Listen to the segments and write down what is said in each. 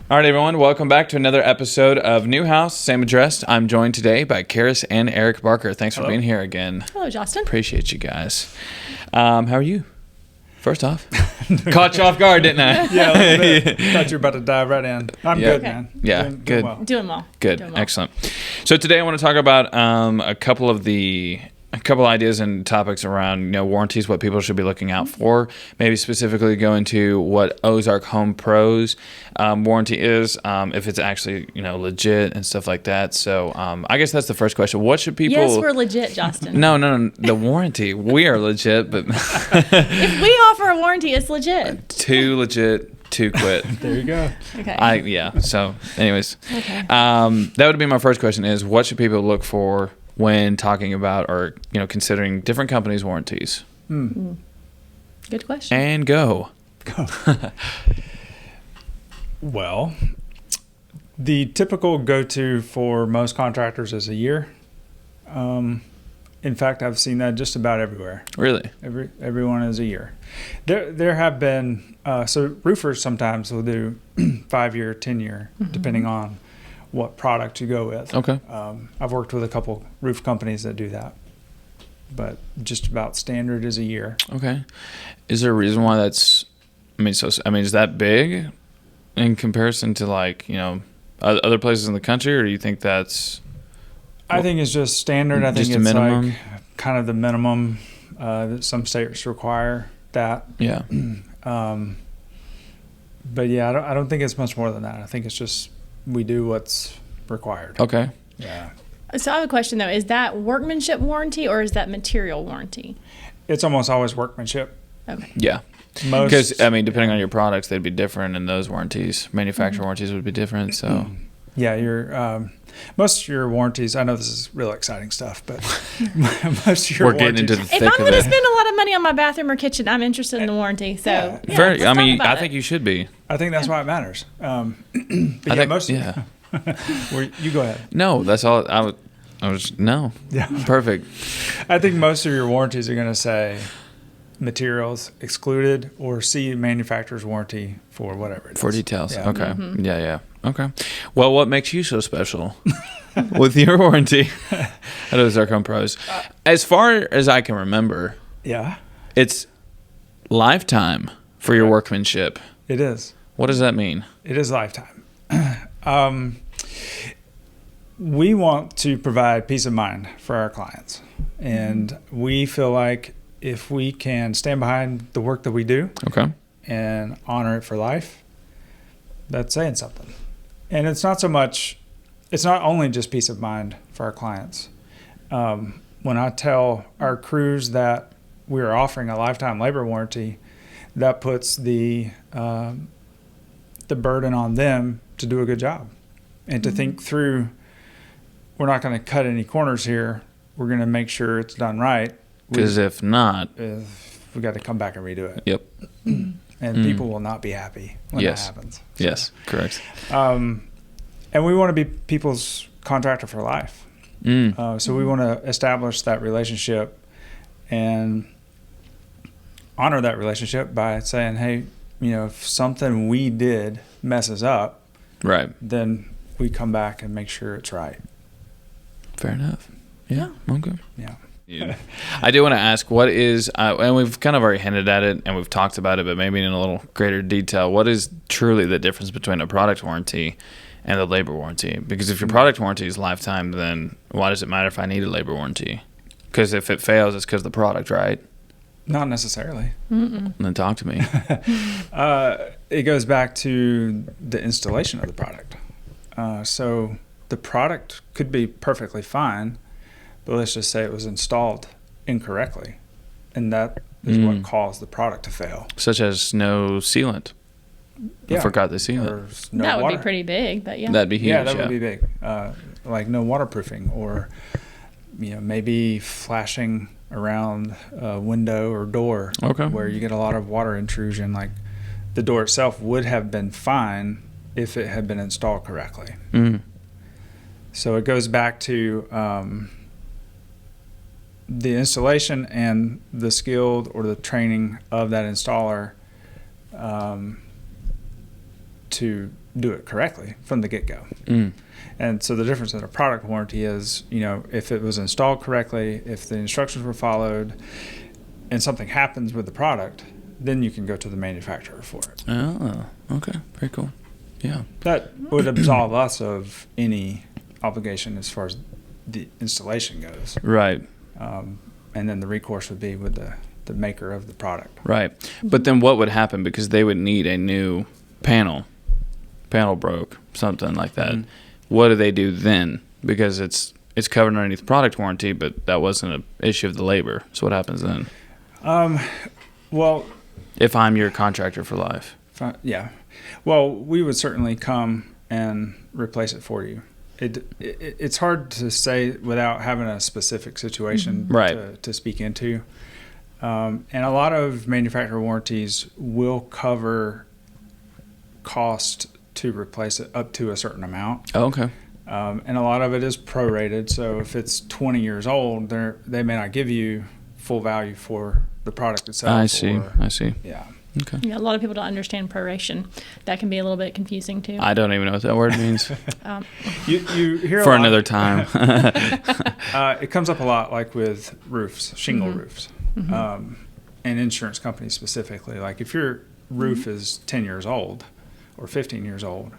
All right, everyone, welcome back to another episode of New House, Same Address. I'm joined today by Karis and Eric Barker. Thanks for being here again. Hello, Justin. Appreciate you guys. How are you? First off, caught you off guard, didn't I? Yeah, a little bit. Thought you were about to dive right in. I'm good, Okay. man. Yeah, Doing good. well. Doing well. Good, Doing well. excellent. So today I want to talk about a couple ideas and topics around warranties, what people should be looking out for. Maybe specifically go into what Ozark Home Pros warranty is, if it's actually legit and stuff like that. So I guess that's the first question. What should people? Yes, we're legit, Justin. No. The warranty, we are legit, but If we offer a warranty, it's legit. too legit to quit. There you go. Okay. So anyways, Okay. that would be my first question: is what should people look for when talking about or considering different companies' warranties? Good question. And go. Well, the typical go-to for most contractors is a year. In fact, I've seen that just about everywhere. Really? Everyone is a year. There have been so roofers sometimes will do 5-year, 10-year, depending on what product you go with. Okay. I've worked with a couple roof companies that do that, but just about standard is a year. Okay. Is there a reason why that's? Is that big in comparison to other places in the country, or do you think that's? I think it's just standard. I think Just a it's minimum? like kind of the minimum that some states require that. Yeah. But yeah, I don't think it's much more than that. I think it's just we do what's required. Okay. Yeah. So I have a question, though. Is that workmanship warranty or is that material warranty? It's almost always workmanship. Okay. Yeah. Most, Because depending on your products, they'd be different, and those warranties, manufacturer warranties, would be different. So. yeah, your most of your warranties. I know this is real exciting stuff, but most of your We're getting into the If thick I'm of going to it. spend a lot of money on my bathroom or kitchen, I'm interested in the warranty. So, Yeah. yeah, Very. let's talk about I it. think you should be. I think that's why it matters. But Yeah. You go ahead. No, that's all. I was no. Yeah. Perfect. I think most of your warranties are going to say materials excluded or see manufacturer's warranty for whatever it is. For details. Yeah. Okay. Yeah. Okay. Well, what makes you so special with your warranty at Ozark Home Pros? As far as I can remember, Yeah, it's lifetime for your workmanship. it is. What does that mean? It is lifetime. We want to provide peace of mind for our clients. And we feel like if we can stand behind the work that we do Okay. and honor it for life, that's saying something. And it's not only just peace of mind for our clients. When I tell our crews that we're offering a lifetime labor warranty, that puts the burden on them to do a good job and to think through, we're not going to cut any corners here. We're going to make sure it's done right. Because if not, We got to come back and redo it. yep. And people will not be happy when Yes. that happens. Yes. Correct. And we want to be people's contractor for life. So we want to establish that relationship and honor that relationship by saying, hey, if something we did messes up, Right. then we come back and make sure it's right. Fair enough. Yeah. Okay. Yeah. I do want to ask, what is, and we've kind of already hinted at it and we've talked about it, but maybe in a little greater detail, what is truly the difference between a product warranty and the labor warranty? Because if your product warranty is lifetime, then why does it matter if I need a labor warranty? Because if it fails, it's because of the product, right? Not necessarily. Then talk to me. It goes back to the installation of the product. So the product could be perfectly fine, but let's just say it was installed incorrectly, and that is what caused the product to fail. Such as no sealant. I forgot the sealant. Or no that would water. be pretty big, but yeah. That'd be huge. Yeah, that would be big. Like no waterproofing, or maybe flashing around a window or door, Okay. where you get a lot of water intrusion. Like the door itself would have been fine if it had been installed correctly. So it goes back to the installation and the skilled or the training of that installer to do it correctly from the get-go. And so the difference in a product warranty is, if it was installed correctly, if the instructions were followed, and something happens with the product, then you can go to the manufacturer for it. Oh, okay. Very cool. Yeah. That would absolve us of any obligation as far as the installation goes. Right. And then the recourse would be with the maker of the product. Right. But then what would happen? Because they would need a new panel. Panel broke, something like that. Mm-hmm. What do they do then? Because it's covered underneath product warranty, but that wasn't an issue of the labor. So what happens then? Well, if I'm your contractor for life. Yeah. Well, we would certainly come and replace it for you. It's hard to say without having a specific situation to speak into. And a lot of manufacturer warranties will cover cost to replace it up to a certain amount. Oh, okay. And a lot of it is prorated. So if it's 20 years old, they may not give you full value for the product itself. I see. Yeah. Okay. Yeah, a lot of people don't understand proration. That can be a little bit confusing too. I don't even know what that word means. You hear for another time. It comes up a lot, like with roofs, shingle roofs, and insurance companies specifically. Like if your roof is 10 years old or 15 years old,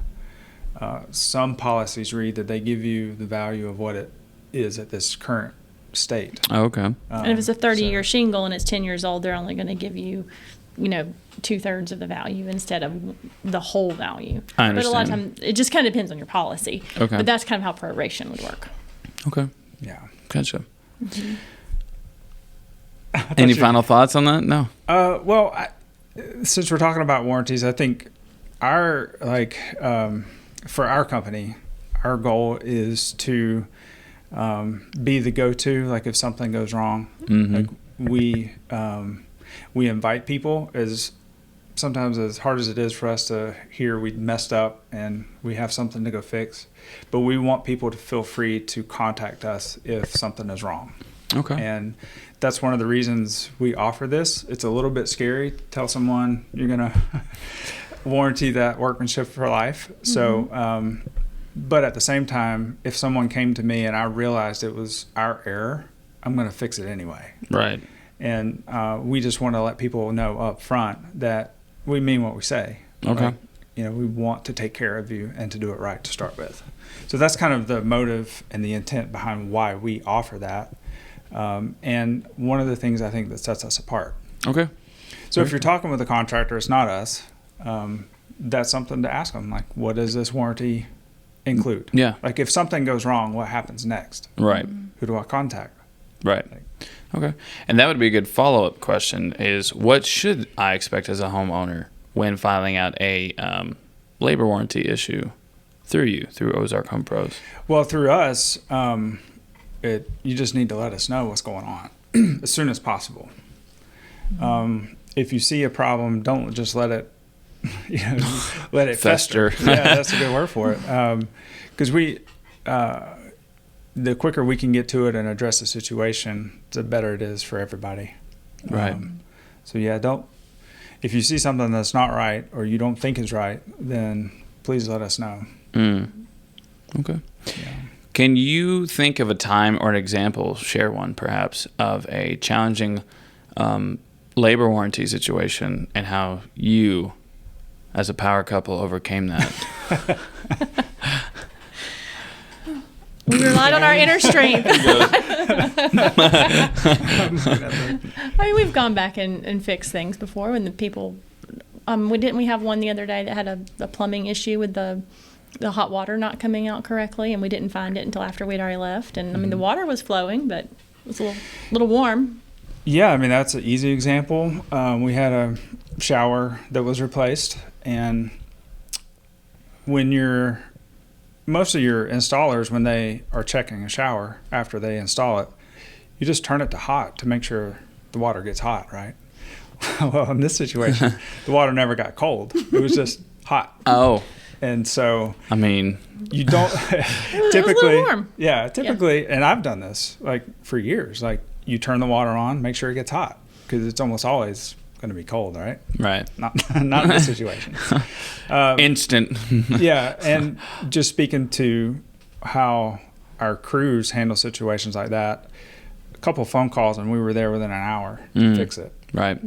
some policies read that they give you the value of what it is at this current state. Oh, okay. And if it's a 30-year shingle and it's 10 years old, they're only going to give you, 2/3 of the value instead of the whole value. I understand. But a lot of times, it just kind of depends on your policy. Okay. But that's kind of how proration would work. Okay. Yeah. Gotcha. Any final thoughts on that? No. Well, since we're talking about warranties, I think for our company, our goal is to be the go-to. Like if something goes wrong, like we invite people, as sometimes as hard as it is for us to hear we messed up and we have something to go fix, but we want people to feel free to contact us if something is wrong. Okay. And that's one of the reasons we offer this. It's a little bit scary to tell someone you're going to warranty that workmanship for life. So, but at the same time, if someone came to me and I realized it was our error, I'm going to fix it anyway. Right. And we just want to let people know up front that we mean what we say. Okay. Like, we want to take care of you and to do it right to start with. So that's kind of the motive and the intent behind why we offer that. And one of the things I think that sets us apart. Okay. So if you're talking with a contractor, it's not us. That's something to ask them. Like, what does this warranty include? Yeah. Like if something goes wrong, what happens next? Right. Who do I contact? Right. Okay. And that would be a good follow-up question is, what should I expect as a homeowner when filing out a labor warranty issue through Ozark Home Pros? Well, through us, you just need to let us know what's going on as soon as possible. If you see a problem, don't just let it, let it fester. Yeah, that's a good word for it. Because the quicker we can get to it and address the situation, the better it is for everybody. Right. So yeah, if you see something that's not right or you don't think is right, then please let us know. Okay. Yeah. Can you think of a time or an example, share one perhaps, of a challenging labor warranty situation and how you, as a power couple, overcame that? We relied on our inner strength. We've gone back and fixed things before when the people. We have one the other day that had a plumbing issue with the hot water not coming out correctly, and we didn't find it until after we'd already left. And the water was flowing, but it was a little warm. Yeah, that's an easy example. We had a shower that was replaced, and most of your installers, when they are checking a shower after they install it, you just turn it to hot to make sure the water gets hot, right? Well, in this situation, the water never got cold. It was just hot. Oh. And so, you don't It typically, was a little warm. Yeah, and I've done this for years. Like you turn the water on, make sure it gets hot because it's almost always going to be cold, right? Right. Not in this situation. Instant. Yeah, and just speaking to how our crews handle situations like that, a couple of phone calls and we were there within an hour to fix it. Right.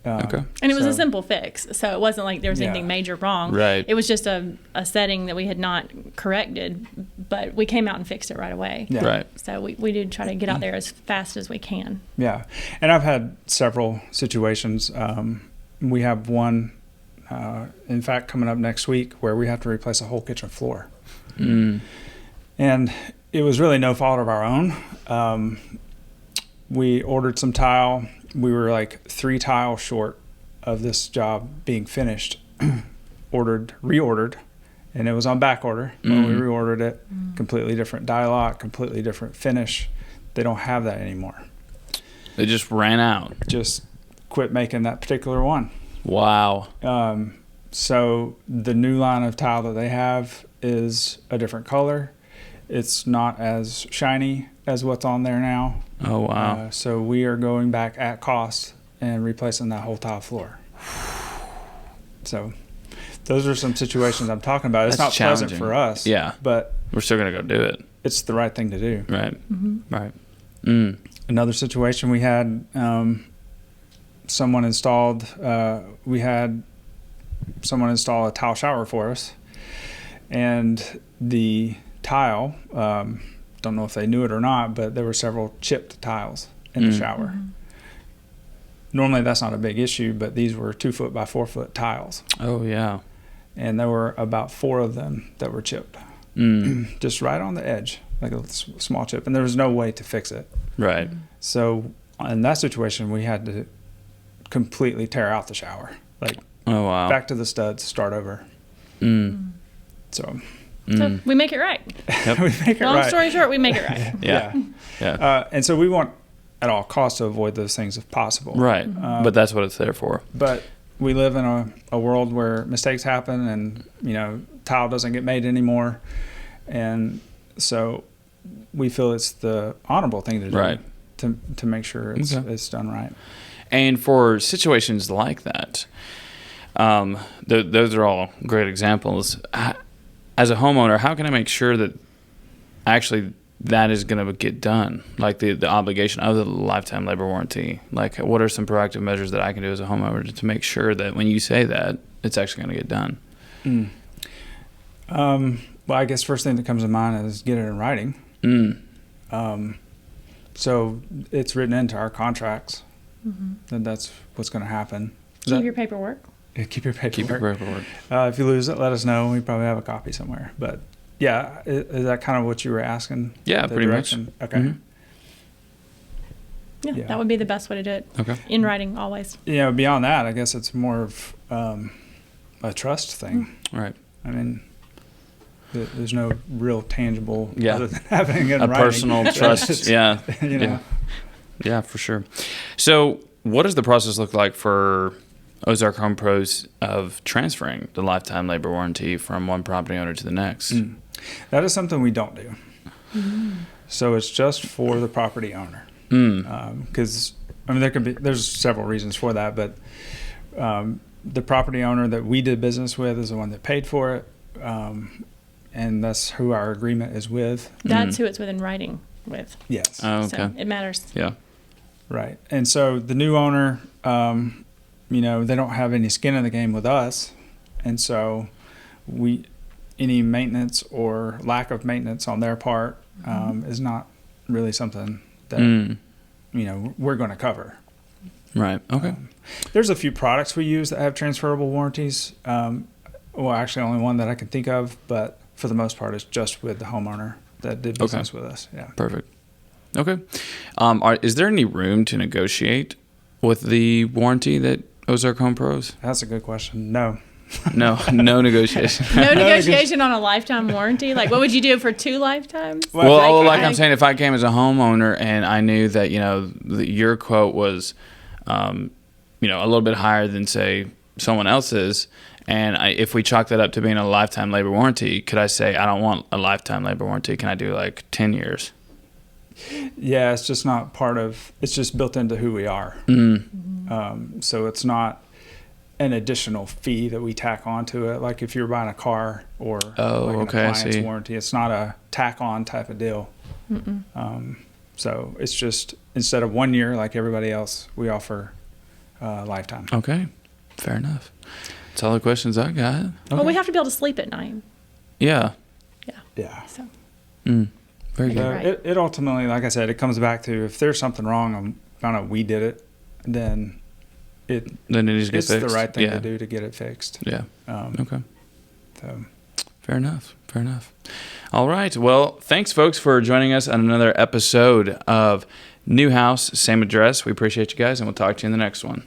Okay. And it was a simple fix, so it wasn't like there was anything major wrong. Right. It was just a setting that we had not corrected, but we came out and fixed it right away. Yeah. Right. So we did try to get out there as fast as we can. Yeah, and I've had several situations. We have one, in fact, coming up next week where we have to replace a whole kitchen floor. And it was really no fault of our own. We ordered some tile. We were like 3 tiles short of this job being finished. Reordered, and it was on back order when we reordered it. Completely different dye lot, completely different finish. They don't have that anymore. They just ran out. Just quit making that particular one. Wow. So the new line of tile that they have is a different color. It's not as shiny as what's on there now. Oh, wow. So we are going back at cost and replacing that whole tile floor. So those are some situations I'm talking about. It's That's not pleasant challenging. for us. Yeah. But We're still going to go do it. it's the right thing to do. Right. Right. Another situation we had, someone installed, we had someone install a tile shower for us, and the tile, don't know if they knew it or not, but there were several chipped tiles in the shower. Normally that's not a big issue, but these were 2 foot by 4 foot tiles, Oh, yeah. and there were about 4 of them that were chipped, just right on the edge, like a small chip, and there was no way to fix it. Right. So in that situation, we had to completely tear out the shower, like Oh, wow. back to the studs, start over. So So we make it right. we make it Long right. story short, we make it right. Yeah. And so we want at all costs to avoid those things if possible. Right. But that's what it's there for. But we live in a world where mistakes happen, and tile doesn't get made anymore, and so we feel it's the honorable thing to do. Right. To make sure it's done right. And for situations like that, those are all great examples. As a homeowner, how can I make sure that actually that is going to get done? Like the obligation of the lifetime labor warranty. Like, what are some proactive measures that I can do as a homeowner to make sure that when you say that, it's actually going to get done? Well, I guess first thing that comes to mind is get it in writing. So it's written into our contracts that that's what's going to happen. Keep your paperwork. Yeah, keep your paperwork. Keep your paperwork. If you lose it, let us know. We probably have a copy somewhere. But yeah, is that kind of what you were asking? Yeah, The pretty direction? much. Okay. Yeah, that would be the best way to do it. Okay. In writing, always. Beyond that, I guess it's more of a trust thing. Right. I mean, there's no real tangible Yeah. other than having it in A writing. personal trust. Yeah. Yeah, for sure. So what does the process look like for Ozark Home Pros of transferring the lifetime labor warranty from one property owner to the next? That is something we don't do. So it's just for the property owner. Because there's several reasons for that, but the property owner that we did business with is the one that paid for it, and that's who our agreement is with. That's who it's within writing with. Yes. Oh, okay. So it matters. Yeah. Right. And so the new owner, they don't have any skin in the game with us, and so any maintenance or lack of maintenance on their part is not really something that we're going to cover. Right. Okay. There's a few products we use that have transferable warranties. Well, actually, only one that I can think of, but for the most part, it's just with the homeowner that did business with us. Yeah. Perfect. Okay. Is there any room to negotiate with the warranty that Ozark Home Pros? That's a good question. No. No negotiation. No negotiation on a lifetime warranty? Like, what would you do for 2 lifetimes? Well, I'm saying, if I came as a homeowner and I knew that, your quote was, a little bit higher than, say, someone else's, and if we chalk that up to being a lifetime labor warranty, could I say, I don't want a lifetime labor warranty? Can I do like 10 years? Yeah, it's just not part of. It's just built into who we are. So it's not an additional fee that we tack onto it. Like if you're buying a car or like an okay, I appliance see. warranty, it's not a tack on type of deal. So it's just instead of 1 year like everybody else, we offer lifetime. Okay, fair enough. That's all the questions I got. Well, we have to be able to sleep at night. Yeah. Yeah. So Very Make good. it right. It ultimately, like I said, it comes back to if there's something wrong and found out we did it, then Then it needs to get it's fixed. the right thing Yeah. to do to get it fixed. Yeah. Okay. So. Fair enough. Fair enough. All right. Well, thanks, folks, for joining us on another episode of New House, Same Address. We appreciate you guys, and we'll talk to you in the next one.